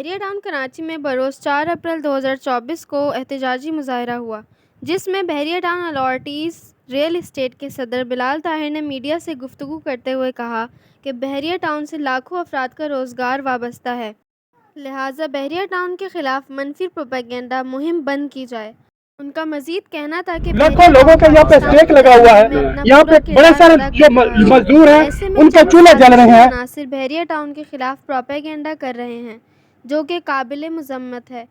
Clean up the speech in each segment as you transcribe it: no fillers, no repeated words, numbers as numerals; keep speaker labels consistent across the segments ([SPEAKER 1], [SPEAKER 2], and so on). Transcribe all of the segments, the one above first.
[SPEAKER 1] بحریہ ٹاؤن کراچی میں بروز 4 اپریل 2024 کو احتجاجی مظاہرہ ہوا، جس میں بحریہ ٹاؤن اتھارٹیز ریئل اسٹیٹ کے صدر بلال طاہر نے میڈیا سے گفتگو کرتے ہوئے کہا کہ بحریہ ٹاؤن سے لاکھوں افراد کا روزگار وابستہ ہے، لہٰذا بحریہ ٹاؤن کے خلاف منفی پروپیگنڈا مہم بند کی جائے۔ ان کا مزید کہنا تھا کہ
[SPEAKER 2] لاکھوں لوگوں کا یہاں پہ اسٹیک لگا ہوا ہے، یہاں پہ بڑے سارے جو مزدور ہیں ان کے چولہے جل رہے ہیں۔
[SPEAKER 1] عناصر بحریہ ٹاؤن کے خلاف پروپیگنڈا کر رہے ہیں، جو کہ قابل مذمت ہے۔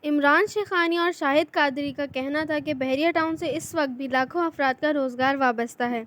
[SPEAKER 1] عمران شیخانی اور شاہد قادری کا کہنا تھا کہ بحریہ ٹاؤن سے اس وقت بھی لاکھوں افراد کا روزگار وابستہ ہے۔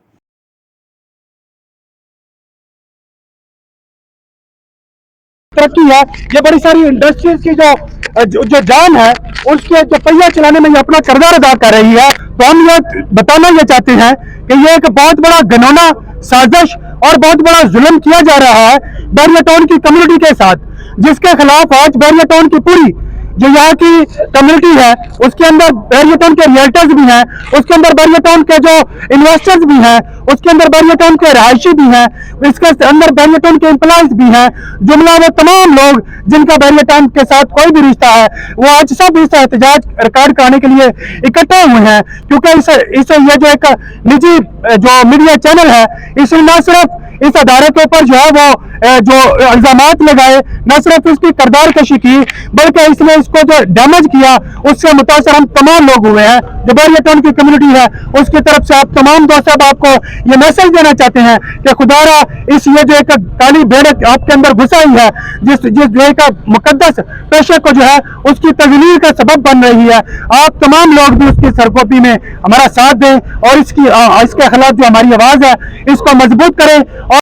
[SPEAKER 2] ترقی ہے، یہ بڑی ساری انڈسٹریز کی جو جان ہے اس کے جو پہیہ چلانے میں یہ اپنا کردار ادا کر رہی ہے، تو ہم یہ بتانا یہ چاہتے ہیں کہ یہ ایک بہت بڑا گھنونا سازش اور بہت بڑا ظلم کیا جا رہا ہے بحریہ ٹاؤن کی کمیونٹی کے ساتھ، جس کے خلاف آج بحریہ ٹاؤن کی پوری جو یہاں کی کمیونٹی ہے، اس کے اندر بحریہ ٹاؤن کے ریئلٹرز بھی ہیں، اس کے اندر بحریہ ٹاؤن کے جو انویسٹرز بھی ہیں، اس کے اندر بحریہ ٹاؤن کے رہائشی بھی ہیں، اس کے اندر بحریہ ٹاؤن کے امپلائز بھی ہیں، جملہ وہ تمام لوگ جن کا بحریہ ٹاؤن کے ساتھ کوئی بھی رشتہ ہے، وہ آج سب اس احتجاج ریکارڈ کرانے کے لیے اکٹھے ہوئے ہیں، کیونکہ اسے یہ جو ایک نجی جو میڈیا چینل ہے، اس نے نہ صرف اس ادارے کے اوپر جو ہے وہ جو الزامات لگائے، نہ صرف اس کی کردار کشی کی، بلکہ اس نے اس کو جو ڈیمیج کیا، اس سے متاثر ہم تمام لوگ ہوئے ہیں جو بحریہ ٹاؤن کی کمیونٹی ہے۔ اس کی طرف سے آپ تمام دوست صاحب آپ کو یہ میسج دینا چاہتے ہیں کہ خدا را اس یہ جو ایک کالی بھیڑ آپ کے اندر گھسائی ہے، جس ایک مقدس پیشے کو جو ہے اس کی تذلیل کا سبب بن رہی ہے، آپ تمام لوگ بھی اس کی سرکوپی میں ہمارا ساتھ دیں اور اس کے خلاف جو ہماری آواز ہے اس کو مضبوط کریں۔ اور